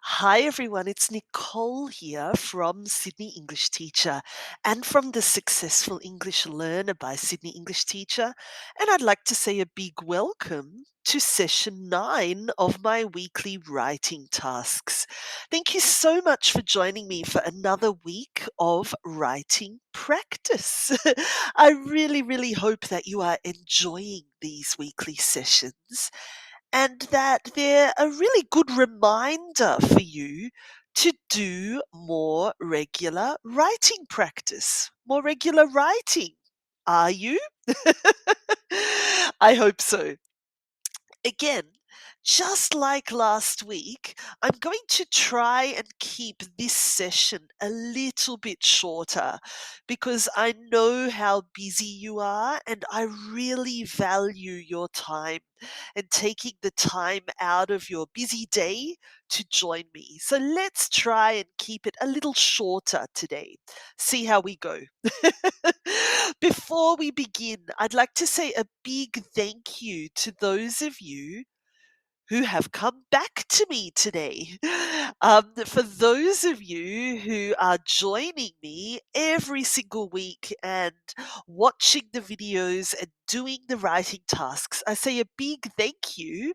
Hi everyone, it's Nicole here from Sydney English Teacher and from the Successful English Learner by Sydney English Teacher. And I'd like to say a big welcome to session 9 of my weekly writing tasks. Thank you so much for joining me for another week of writing practice. I really hope that you are enjoying these weekly sessions and that they're a really good reminder for you to do more regular writing practice, more regular writing. Are you? I hope so. Again, just like last week, I'm going to try and keep this session a little bit shorter because I know how busy you are and I really value your time and taking the time out of your busy day to join me. So let's try and keep it a little shorter today. See how we go. Before we begin, I'd like to say a big thank you to those of you who have come back to me today. For those of you who are joining me every single week and watching the videos and doing the writing tasks, I say a big thank you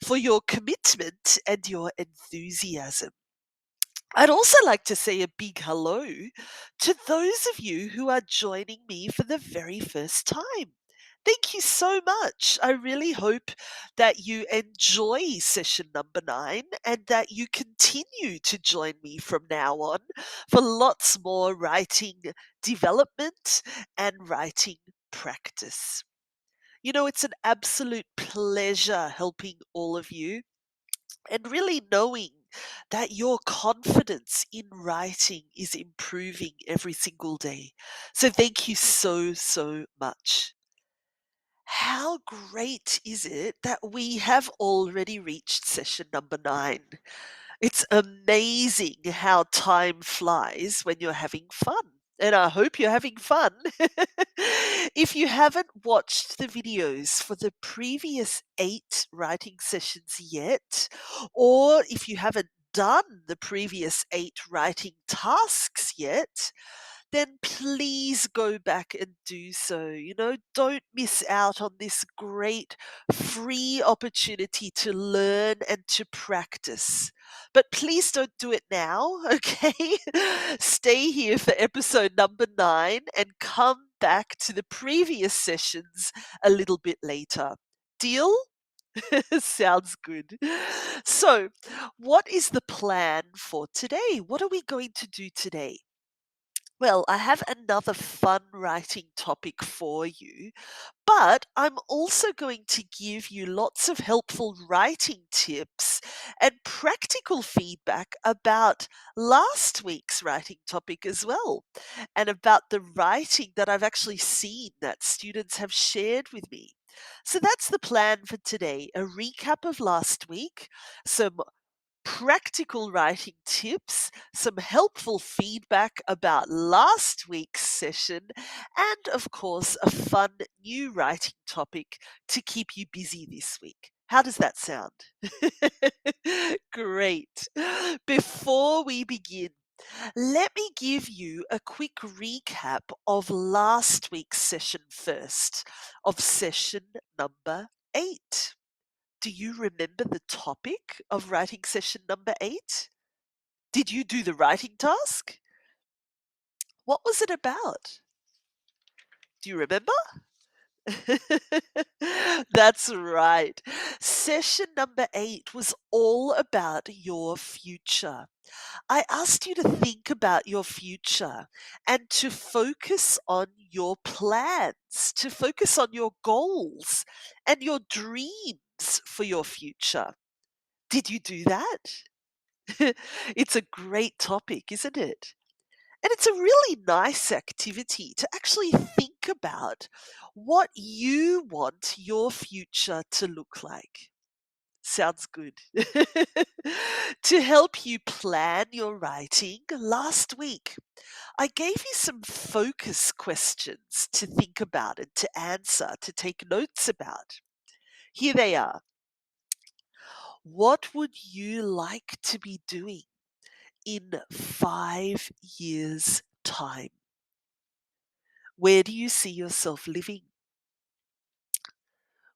for your commitment and your enthusiasm. I'd also like to say a big hello to those of you who are joining me for the very first time. Thank you so much. I really hope that you enjoy session number 9 and that you continue to join me from now on for lots more writing development and writing practice. You know, it's an absolute pleasure helping all of you and really knowing that your confidence in writing is improving every single day. So thank you so much. How great is it that we have already reached session number 9? It's amazing how time flies when you're having fun. And I hope you're having fun. If you haven't watched the videos for the previous 8 writing sessions yet, or if you haven't done the previous 8 writing tasks yet, then please go back and do so. You know, don't miss out on this great free opportunity to learn and to practice. But please don't do it now, okay? Stay here for episode number 9 and come back to the previous sessions a little bit later. Deal? Sounds good. So, what is the plan for today? What are we going to do today? Well, I have another fun writing topic for you, but I'm also going to give you lots of helpful writing tips and practical feedback about last week's writing topic as well, and about the writing that I've actually seen that students have shared with me. So that's the plan for today, a recap of last week, some practical writing tips, some helpful feedback about last week's session, and of course, a fun new writing topic to keep you busy this week. How does that sound? Great. Before we begin, let me give you a quick recap of last week's session first, of session number 8. Do you remember the topic of writing session number 8? Did you do the writing task? What was it about? Do you remember? That's right. Session number 8 was all about your future. I asked you to think about your future and to focus on your plans, to focus on your goals and your dreams for your future. Did you do that? It's a great topic, isn't it? And it's a really nice activity to actually think about what you want your future to look like. Sounds good. To help you plan your writing, last week I gave you some focus questions to think about and to answer, to take notes about. Here they are. What would you like to be doing in 5 years' time? Where do you see yourself living?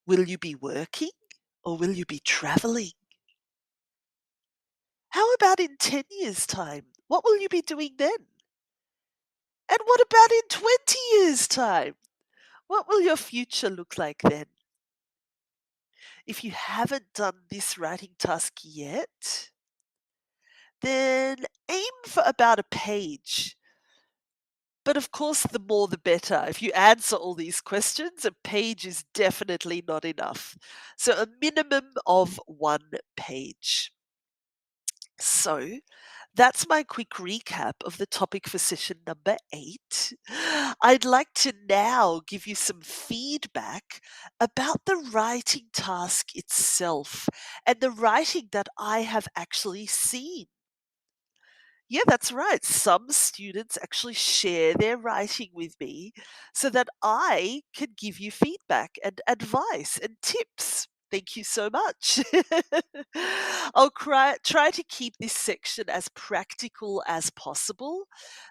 Will you be working or will you be traveling? How about in 10 years' time? What will you be doing then? And what about in 20 years' time? What will your future look like then? If you haven't done this writing task yet, then aim for about a page. But of course, the more the better. If you answer all these questions, a page is definitely not enough. So a minimum of 1 page. So that's my quick recap of the topic for session number 8. I'd like to now give you some feedback about the writing task itself and the writing that I have actually seen. Yeah, that's right. Some students actually share their writing with me so that I can give you feedback and advice and tips. Thank you so much. I'll try to keep this section as practical as possible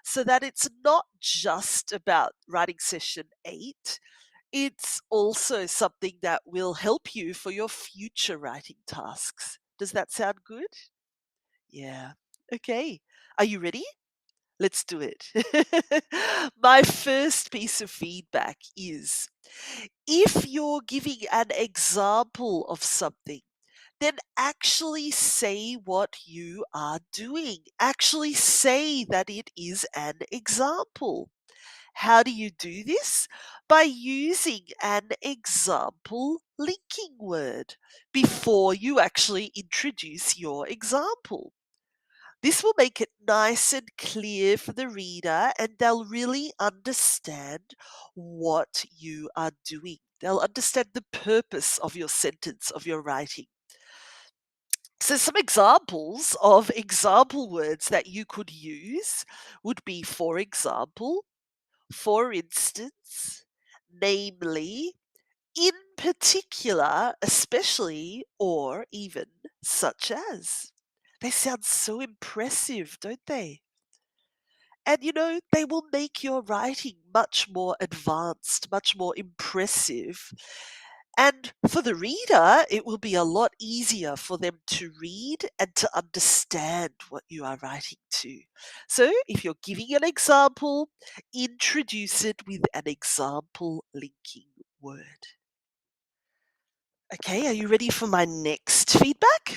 so that it's not just about writing session 8. It's also something that will help you for your future writing tasks. Does that sound good? Yeah. Okay. Are you ready? Let's do it. My first piece of feedback is if you're giving an example of something, then actually say what you are doing. Actually say that it is an example. How do you do this? By using an example linking word before you actually introduce your example. This will make it nice and clear for the reader, and they'll really understand what you are doing. They'll understand the purpose of your sentence, of your writing. So, some examples of example words that you could use would be, for example, for instance, namely, in particular, especially, or even such as. They sound so impressive, don't they? And they will make your writing much more advanced, much more impressive. And for the reader, it will be a lot easier for them to read and to understand what you are writing to. So if you're giving an example, introduce it with an example linking word. Okay, are you ready for my next feedback?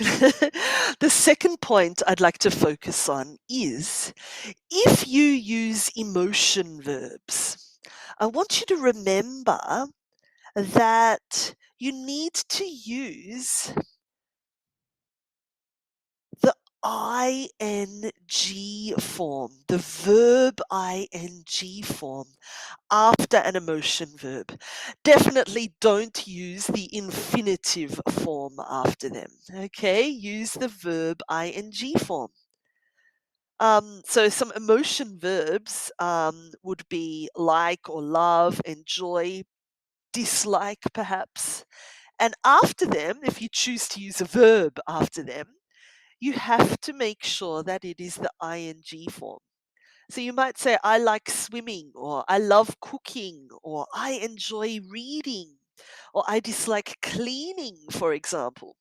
The second point I'd like to focus on is if you use emotion verbs, I want you to remember that you need to use the ing form, the verb ing form after an emotion verb. Definitely don't use the infinitive form after them. Okay, use the verb ing form. So some emotion verbs would be like or love, enjoy, dislike, perhaps. And after them, if you choose to use a verb after them, you have to make sure that it is the ing form. So you might say, I like swimming, or I love cooking, or I enjoy reading, or I dislike cleaning, for example.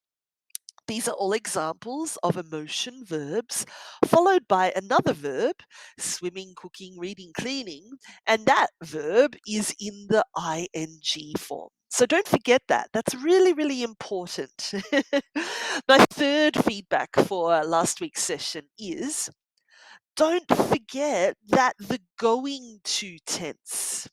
These are all examples of emotion verbs followed by another verb, swimming, cooking, reading, cleaning, and that verb is in the ing form. So don't forget that. That's really, really important. My third feedback for last week's session is don't forget that the going to tense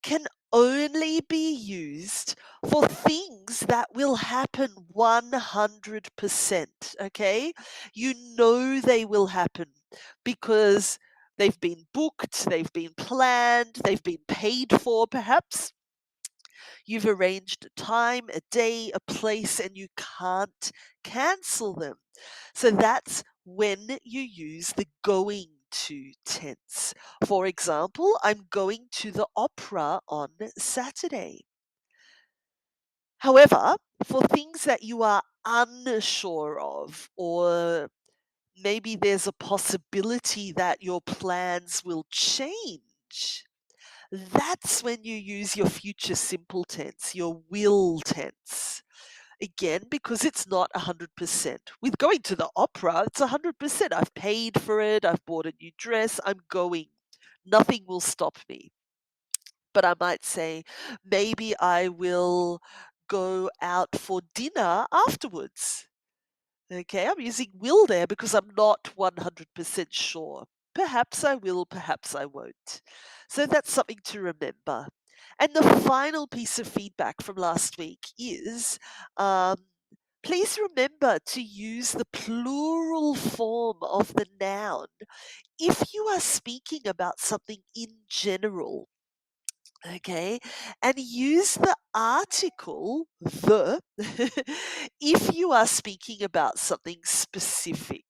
can only be used for things that will happen 100%. Okay? You know they will happen because they've been booked, they've been planned, they've been paid for, perhaps. You've arranged a time, a day, a place, and you can't cancel them. So that's when you use the going to tense. For example, I'm going to the opera on Saturday. However, for things that you are unsure of, or maybe there's a possibility that your plans will change, that's when you use your future simple tense, your will tense. Again, because it's not 100%. With going to the opera, it's 100%. I've paid for it, I've bought a new dress, I'm going. Nothing will stop me. But I might say, maybe I will go out for dinner afterwards. Okay, I'm using will there because I'm not 100% sure. Perhaps I will, perhaps I won't. So that's something to remember. And the final piece of feedback from last week is um, please remember to use the plural form of the noun if you are speaking about something in general. Okay, and use the article the if you are speaking about something specific.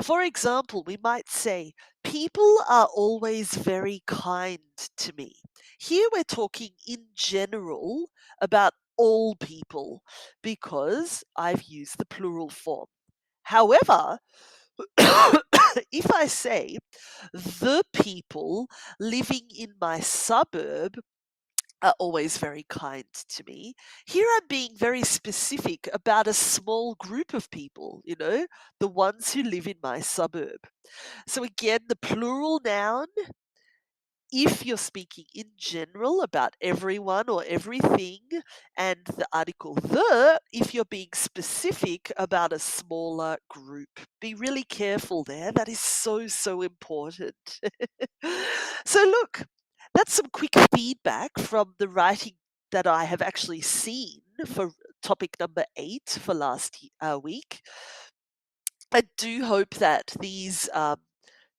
For example, we might say, people are always very kind to me. Here we're talking in general about all people because I've used the plural form. However, if I say, the people living in my suburb are always very kind to me. Here I'm being very specific about a small group of people, the ones who live in my suburb. So again, the plural noun, if you're speaking in general about everyone or everything, and the article the, if you're being specific about a smaller group. Be really careful there. That is so, so important. So, look, that's some quick feedback from the writing that I have actually seen for topic number 8 for last week. I do hope that these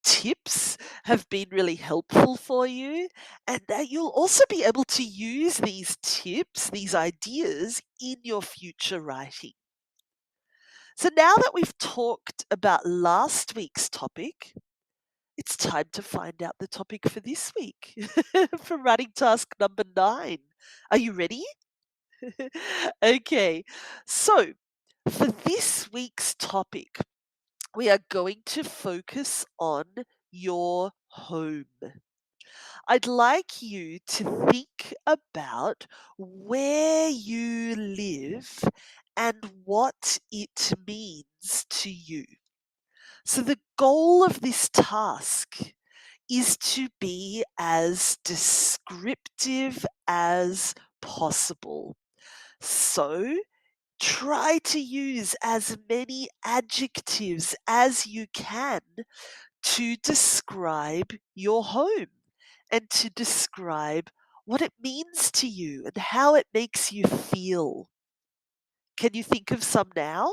tips have been really helpful for you, and that you'll also be able to use these tips, these ideas in your future writing. So now that we've talked about last week's topic, it's time to find out the topic for this week for writing task number 9. Are you ready? Okay, so for this week's topic, we are going to focus on your home. I'd like you to think about where you live and what it means to you. So, the goal of this task is to be as descriptive as possible. So, try to use as many adjectives as you can to describe your home and to describe what it means to you and how it makes you feel. Can you think of some now?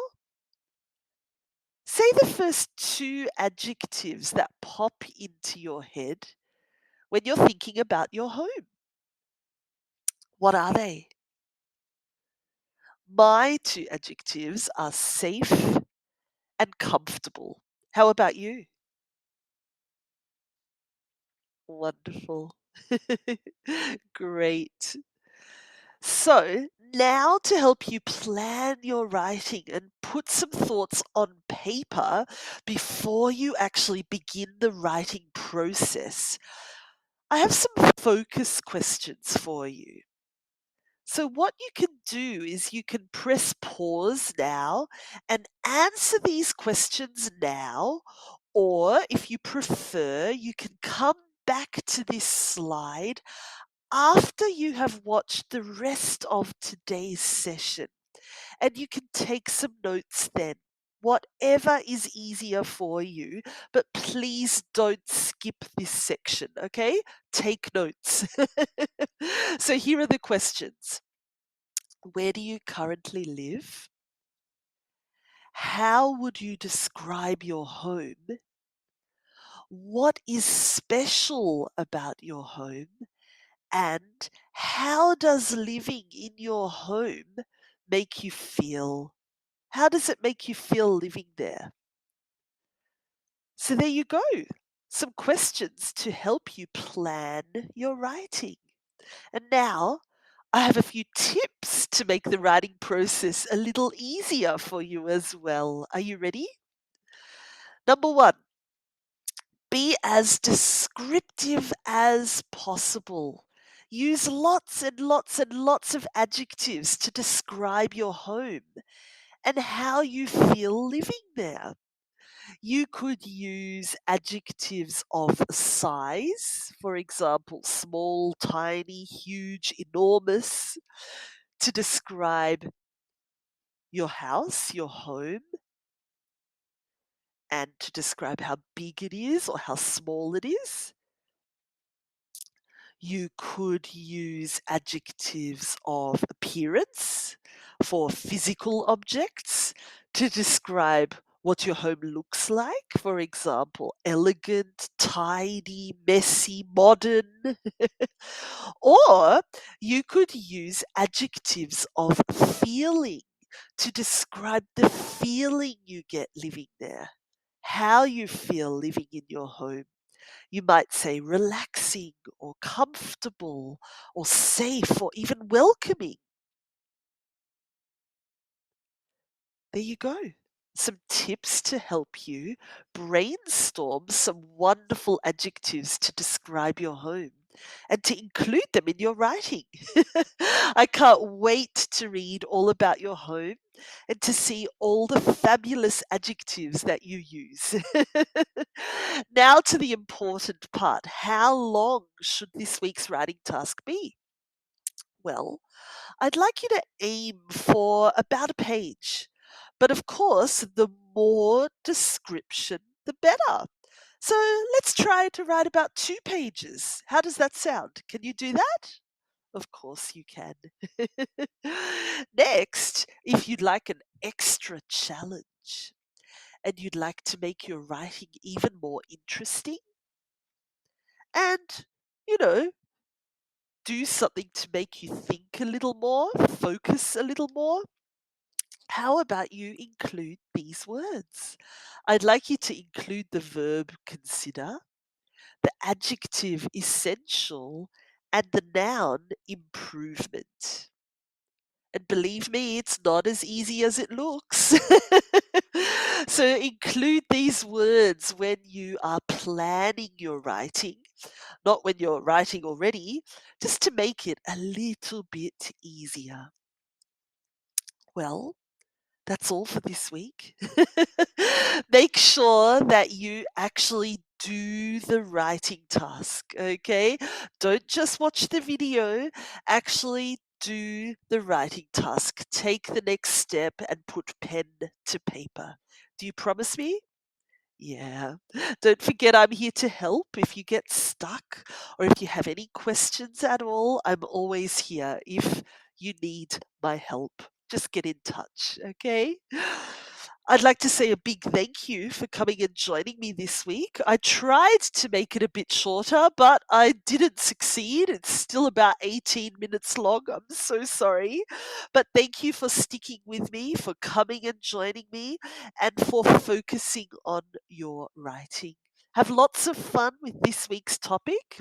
Say the first 2 adjectives that pop into your head when you're thinking about your home. What are they? My 2 adjectives are safe and comfortable. How about you? Wonderful. Great. So, now to help you plan your writing and put some thoughts on paper before you actually begin the writing process, I have some focus questions for you. So, what you can do is you can press pause now and answer these questions now, or if you prefer, you can come back to this slide after you have watched the rest of today's session, and you can take some notes then. Whatever is easier for you, but please don't skip this section, okay? Take notes. So here are the questions. Where do you currently live? How would you describe your home? What is special about your home? And how does living in your home make you feel? How does it make you feel living there? So there you go. Some questions to help you plan your writing. And now I have a few tips to make the writing process a little easier for you as well. Are you ready? Number one, be as descriptive as possible. Use lots and lots and lots of adjectives to describe your home and how you feel living there. You could use adjectives of size, for example, small, tiny, huge, enormous, to describe your house, your home, and to describe how big it is or how small it is. You could use adjectives of appearance for physical objects to describe what your home looks like. For example, elegant, tidy, messy, modern. Or you could use adjectives of feeling to describe the feeling you get living there, how you feel living in your home. You might say relaxing or comfortable or safe or even welcoming. There you go. Some tips to help you brainstorm some wonderful adjectives to describe your home and to include them in your writing. I can't wait to read all about your home and to see all the fabulous adjectives that you use. Now to the important part. How long should this week's writing task be? Well, I'd like you to aim for about a page. But of course, the more description, the better. So let's try to write about 2 pages. How does that sound? Can you do that? Of course you can. Next, if you'd like an extra challenge and you'd like to make your writing even more interesting and, you know, do something to make you think a little more, focus a little more, how about you include these words? I'd like you to include the verb consider, the adjective essential, and the noun improvement. And believe me, it's not as easy as it looks. So include these words when you are planning your writing, not when you're writing already, just to make it a little bit easier. Well, that's all for this week. Make sure that you actually do the writing task, okay? Don't just watch the video, actually do the writing task. Take the next step and put pen to paper. Do you promise me? Yeah. Don't forget I'm here to help if you get stuck or if you have any questions at all. I'm always here if you need my help. Just get in touch, okay? I'd like to say a big thank you for coming and joining me this week. I tried to make it a bit shorter, but I didn't succeed. It's still about 18 minutes long. I'm so sorry. But thank you for sticking with me, for coming and joining me, and for focusing on your writing. Have lots of fun with this week's topic,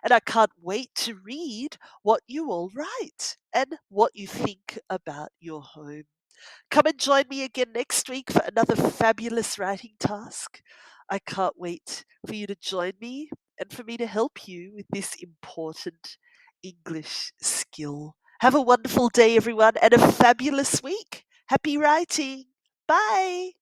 and I can't wait to read what you all write and what you think about your home. Come and join me again next week for another fabulous writing task. I can't wait for you to join me and for me to help you with this important English skill. Have a wonderful day, everyone, and a fabulous week. Happy writing. Bye.